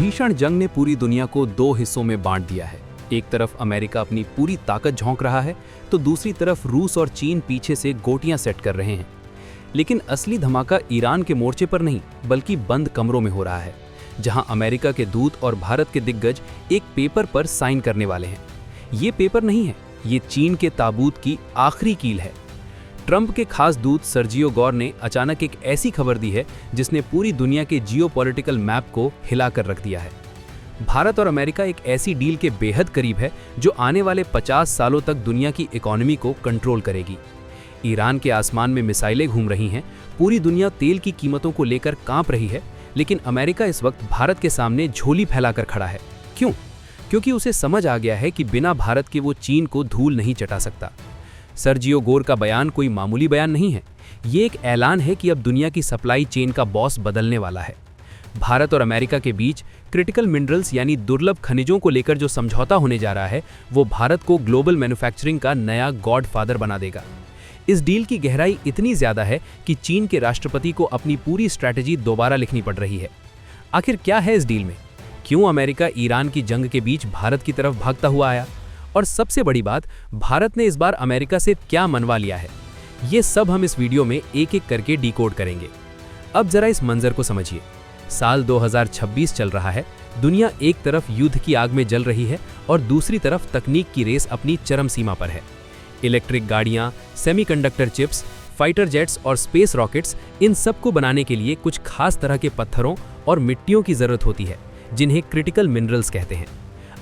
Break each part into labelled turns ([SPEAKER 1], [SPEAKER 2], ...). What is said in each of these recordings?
[SPEAKER 1] भीषण जंग ने पूरी दुनिया को दो हिस्सों में बांट दिया है। एक तरफ अमेरिका अपनी पूरी ताकत झोंक रहा है तो दूसरी तरफ रूस और चीन पीछे से गोटियां सेट कर रहे हैं। लेकिन असली धमाका ईरान के मोर्चे पर नहीं बल्कि बंद कमरों में हो रहा है, जहां अमेरिका के दूत और भारत के दिग्गज एक पेपर पर साइन करने वाले हैं। ये पेपर नहीं है, ये चीन के ताबूत की आखिरी कील है। ट्रंप के खास दूत सर्जियो गौर ने अचानक एक ऐसी खबर दी है जिसने पूरी दुनिया के जियोपॉलिटिकल मैप को हिलाकर रख दिया है। भारत और अमेरिका एक ऐसी डील के बेहद करीब है जो आने वाले 50 सालों तक दुनिया की इकोनॉमी को कंट्रोल करेगी। ईरान के आसमान में मिसाइलें घूम रही हैं, पूरी दुनिया तेल की कीमतों को लेकर कांप रही है, लेकिन अमेरिका इस वक्त भारत के सामने झोली फैलाकर खड़ा है। क्यों? क्योंकि उसे समझ आ गया है कि बिना भारत के वो चीन को धूल नहीं चटा सकता। सर्जियो गौर का बयान कोई मामूली बयान नहीं है, ये एक ऐलान है कि अब दुनिया की सप्लाई चेन का बॉस बदलने वाला है। भारत और अमेरिका के बीच क्रिटिकल मिनरल्स यानी दुर्लभ खनिजों को लेकर जो समझौता होने जा रहा है वो भारत को ग्लोबल मैन्युफैक्चरिंग का नया गॉडफादर बना देगा। इस डील की गहराई इतनी ज्यादा है कि चीन के राष्ट्रपति को अपनी पूरी स्ट्रैटेजी दोबारा लिखनी पड़ रही है। आखिर क्या है इस डील में? क्यों अमेरिका ईरान की जंग के बीच भारत की तरफ भागता हुआ आया? और सबसे बड़ी बात, भारत ने इस बार अमेरिका से क्या मनवा लिया है? ये सब हम इस वीडियो में एक एक करके डिकोड करेंगे। अब जरा इस मंजर को समझिए। साल 2026 चल रहा है, दुनिया एक तरफ युद्ध की आग में जल रही है और दूसरी तरफ तकनीक की रेस अपनी चरम सीमा पर है। इलेक्ट्रिक गाड़ियां, सेमीकंडक्टर चिप्स, फाइटर जेट्स और स्पेस रॉकेट्स, इन सब को बनाने के लिए कुछ खास तरह के पत्थरों और मिट्टियों की जरूरत होती है जिन्हें क्रिटिकल मिनरल्स कहते हैं।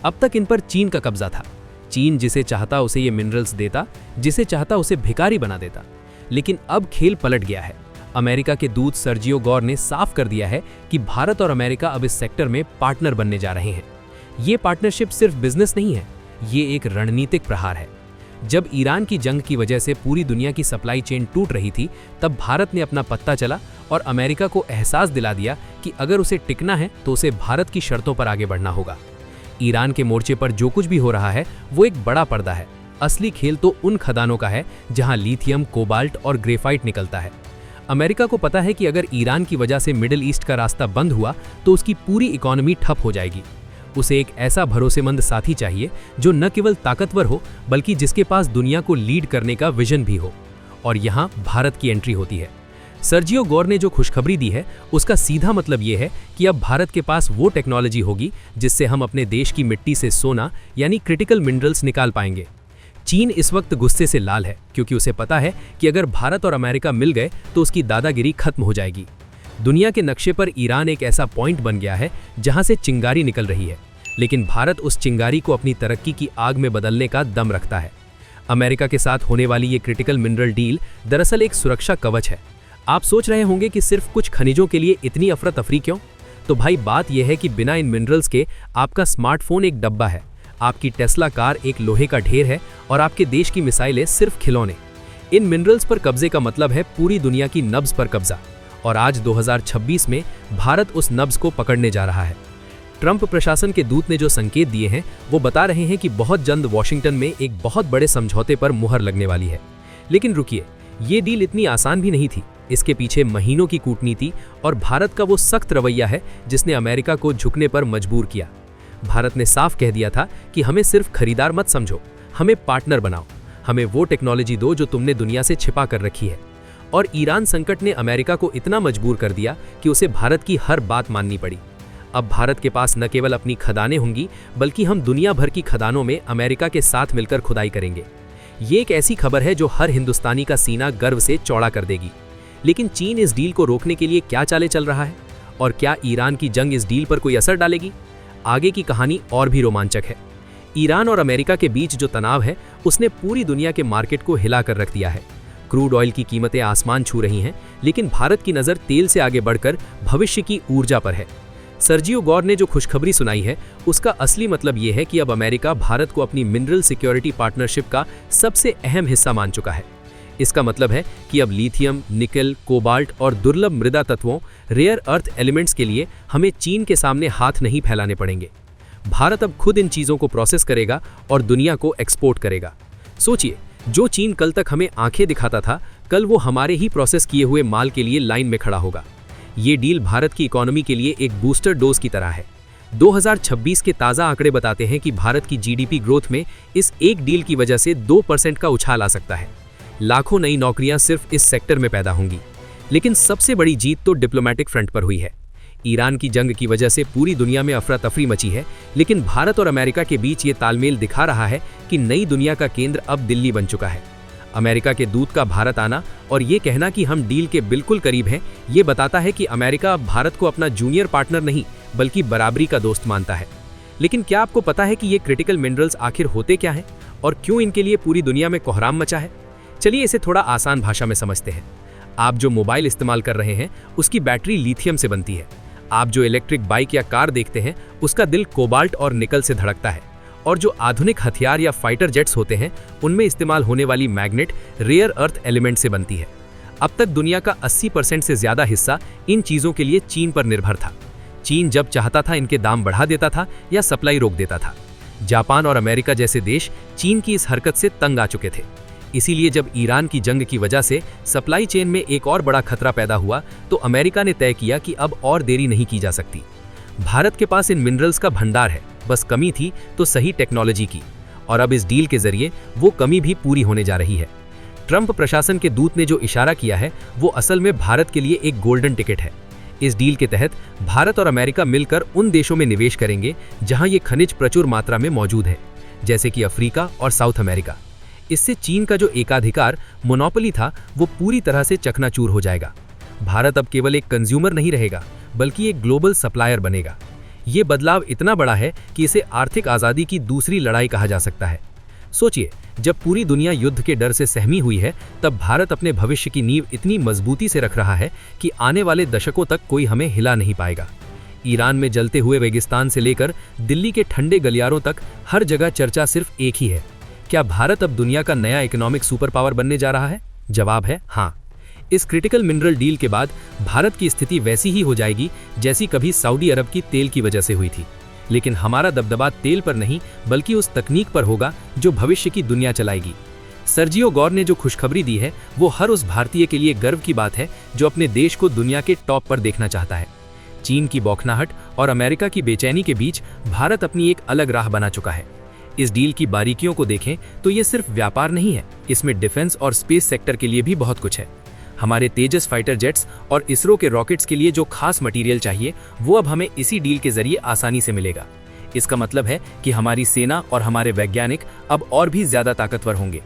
[SPEAKER 1] अब तक इन पर चीन का कब्जा था। चीन जिसे चाहता उसे ये मिनरल्स देता, जिसे चाहता उसे भिखारी बना देता। लेकिन अब खेल पलट गया है। अमेरिका के दूत सर्जियो गौर ने साफ कर दिया है कि भारत और अमेरिका अब इस सेक्टर में पार्टनर बनने जा रहे हैं। ये पार्टनरशिप सिर्फ बिजनेस नहीं है, ये एक रणनीतिक प्रहार है। जब ईरान की जंग की वजह से पूरी दुनिया की सप्लाई चेन टूट रही थी, तब भारत ने अपना पत्ता चला और अमेरिका को एहसास दिला दिया कि अगर उसे टिकना है तो उसे भारत की शर्तों पर आगे बढ़ना होगा। ईरान के मोर्चे पर जो कुछ भी हो रहा है वो एक बड़ा पर्दा है। असली खेल तो उन खदानों का है जहां लिथियम, कोबाल्ट और ग्रेफाइट निकलता है। अमेरिका को पता है कि अगर ईरान की वजह से मिडिल ईस्ट का रास्ता बंद हुआ तो उसकी पूरी इकोनॉमी ठप हो जाएगी। उसे एक ऐसा भरोसेमंद साथी चाहिए जो न केवल ताकतवर हो बल्कि जिसके पास दुनिया को लीड करने का विजन भी हो। और यहाँ भारत की एंट्री होती है। सर्जियो गौर ने जो खुशखबरी दी है उसका सीधा मतलब ये है कि अब भारत के पास वो टेक्नोलॉजी होगी जिससे हम अपने देश की मिट्टी से सोना यानी क्रिटिकल मिनरल्स निकाल पाएंगे। चीन इस वक्त गुस्से से लाल है क्योंकि उसे पता है कि अगर भारत और अमेरिका मिल गए तो उसकी दादागिरी खत्म हो जाएगी। दुनिया के नक्शे पर ईरान एक ऐसा पॉइंट बन गया है जहां से चिंगारी निकल रही है, लेकिन भारत उस चिंगारी को अपनी तरक्की की आग में बदलने का दम रखता है। अमेरिका के साथ होने वाली ये क्रिटिकल मिनरल डील दरअसल एक सुरक्षा कवच है। आप सोच रहे होंगे कि सिर्फ कुछ खनिजों के लिए इतनी अफरा तफरी क्यों? तो भाई बात यह है कि बिना इन मिनरल्स के आपका स्मार्टफोन एक डब्बा है, आपकी टेस्ला कार एक लोहे का ढेर है और आपके देश की मिसाइलें सिर्फ खिलौने। इन मिनरल्स पर कब्जे का मतलब है पूरी दुनिया की नब्ज पर कब्जा, और आज 2026 में भारत उस नब्ज को पकड़ने जा रहा है। ट्रंप प्रशासन के दूत ने जो संकेत दिए हैं वो बता रहे हैं कि बहुत जल्द वॉशिंगटन में एक बहुत बड़े समझौते पर मुहर लगने वाली है। लेकिन रुकिए, ये डील इतनी आसान भी नहीं थी। इसके पीछे महीनों की कूटनीति और भारत का वो सख्त रवैया है जिसने अमेरिका को झुकने पर मजबूर किया। भारत ने साफ कह दिया था कि हमें सिर्फ खरीदार मत समझो, हमें पार्टनर बनाओ, हमें वो टेक्नोलॉजी दो जो तुमने दुनिया से छिपा कर रखी है। और ईरान संकट ने अमेरिका को इतना मजबूर कर दिया कि उसे भारत की हर बात माननी पड़ी। अब भारत के पास न केवल अपनी खदानें होंगी बल्कि हम दुनिया भर की खदानों में अमेरिका के साथ मिलकर खुदाई करेंगे। ये एक ऐसी खबर है जो हर हिंदुस्तानी का सीना गर्व से चौड़ा कर देगी। लेकिन चीन इस डील को रोकने के लिए क्या चालें चल रहा है? और क्या ईरान की जंग इस डील पर कोई असर डालेगी? आगे की कहानी और भी रोमांचक है। ईरान और अमेरिका के बीच जो तनाव है उसने पूरी दुनिया के मार्केट को हिला कर रख दिया है। क्रूड ऑयल की कीमतें आसमान छू रही हैं, लेकिन भारत की नज़र तेल से आगे बढ़कर भविष्य की ऊर्जा पर है। सर्जियो गौर ने जो खुशखबरी सुनाई है उसका असली मतलब ये है कि अब अमेरिका भारत को अपनी मिनरल सिक्योरिटी पार्टनरशिप का सबसे अहम हिस्सा मान चुका है। इसका मतलब है कि अब लिथियम, निकल, कोबाल्ट और दुर्लभ मृदा तत्वों रेयर अर्थ एलिमेंट्स के लिए हमें चीन के सामने हाथ नहीं फैलाने पड़ेंगे। भारत अब खुद इन चीज़ों को प्रोसेस करेगा और दुनिया को एक्सपोर्ट करेगा। सोचिए, जो चीन कल तक हमें आंखें दिखाता था, कल वो हमारे ही प्रोसेस किए हुए माल के लिए लाइन में खड़ा होगा। ये डील भारत की इकोनॉमी के लिए एक बूस्टर डोज की तरह है।
[SPEAKER 2] 2026 के ताज़ा आंकड़े बताते हैं कि भारत की जीडीपी ग्रोथ में इस एक डील की वजह से 2% का उछाल आ सकता है। लाखों नई नौकरियां सिर्फ इस सेक्टर में पैदा होंगी। लेकिन सबसे बड़ी जीत तो डिप्लोमेटिक फ्रंट पर हुई है। ईरान की जंग की वजह से पूरी दुनिया में अफरा तफरी मची है, लेकिन भारत और अमेरिका के बीच ये तालमेल दिखा रहा है कि नई दुनिया का केंद्र अब दिल्ली बन चुका है। अमेरिका के दूत का भारत आना और ये कहना कि हम डील के बिल्कुल करीब हैं, ये बताता है कि अमेरिका अब भारत को अपना जूनियर पार्टनर नहीं बल्कि बराबरी का दोस्त मानता है। लेकिन क्या आपको पता है कि ये क्रिटिकल मिनरल्स आखिर होते क्या हैं और क्यों इनके लिए पूरी दुनिया में कोहराम मचा है? चलिए इसे थोड़ा आसान भाषा में समझते हैं। आप जो मोबाइल इस्तेमाल कर रहे हैं उसकी बैटरी लिथियम से बनती है। आप जो इलेक्ट्रिक बाइक या कार देखते हैं उसका दिल कोबाल्ट और निकल से धड़कता है। और जो आधुनिक हथियार या फाइटर जेट्स होते हैं उनमें इस्तेमाल होने वाली मैग्नेट रेयर अर्थ एलिमेंट से बनती है। अब तक दुनिया का 80% से ज्यादा हिस्सा इन चीजों के लिए चीन पर निर्भर था। चीन जब चाहता था इनके दाम बढ़ा देता था या सप्लाई रोक देता था। जापान और अमेरिका जैसे देश चीन की इस हरकत से तंग आ चुके थे। इसीलिए जब ईरान की जंग की वजह से सप्लाई चेन में एक और बड़ा खतरा पैदा हुआ तो अमेरिका ने तय किया कि अब और देरी नहीं की जा सकती। भारत के पास इन मिनरल्स का भंडार है, बस कमी थी तो सही टेक्नोलॉजी की। और अब इस डील के जरिए वो कमी भी पूरी होने जा रही है। ट्रंप प्रशासन के दूत ने जो इशारा किया है वो असल में भारत के लिए एक गोल्डन टिकट है। इस डील के तहत भारत और अमेरिका मिलकर उन देशों में निवेश करेंगे जहां ये खनिज प्रचुर मात्रा में मौजूद है, जैसे कि अफ्रीका और साउथ अमेरिका। इससे चीन का जो एकाधिकार मोनोपोली था वो पूरी तरह से चकनाचूर हो जाएगा। भारत अब केवल एक कंज्यूमर नहीं रहेगा बल्कि एक ग्लोबल सप्लायर बनेगा। ये बदलाव इतना बड़ा है कि इसे आर्थिक आज़ादी की दूसरी लड़ाई कहा जा सकता है। सोचिए, जब पूरी दुनिया युद्ध के डर से सहमी हुई है तब भारत अपने भविष्य की नींव इतनी मजबूती से रख रहा है कि आने वाले दशकों तक कोई हमें हिला नहीं पाएगा। ईरान में जलते हुए रेगिस्तान से लेकर दिल्ली के ठंडे गलियारों तक हर जगह चर्चा सिर्फ एक ही है, क्या भारत अब दुनिया का नया इकोनॉमिक सुपर पावर बनने जा रहा है? जवाब है हाँ। इस क्रिटिकल मिनरल डील के बाद भारत की स्थिति वैसी ही हो जाएगी जैसी कभी सऊदी अरब की तेल की वजह से हुई थी। लेकिन हमारा दबदबा तेल पर नहीं बल्कि उस तकनीक पर होगा जो भविष्य की दुनिया चलाएगी। सर्जियो गौर ने जो खुशखबरी दी है वो हर उस भारतीय के लिए गर्व की बात है जो अपने देश को दुनिया के टॉप पर देखना चाहता है। चीन की बौखलाहट और अमेरिका की बेचैनी के बीच भारत अपनी एक अलग राह बना चुका है। इस डील की बारीकियों को देखें तो ये सिर्फ व्यापार नहीं है, इसमें डिफेंस और स्पेस सेक्टर के लिए भी बहुत कुछ है। हमारे तेजस फाइटर जेट्स और इसरो के रॉकेट्स के लिए जो खास मटेरियल चाहिए वो अब हमें इसी डील के जरिए आसानी से मिलेगा। इसका मतलब है कि हमारी सेना और हमारे वैज्ञानिक अब और भी ज्यादा ताकतवर होंगे।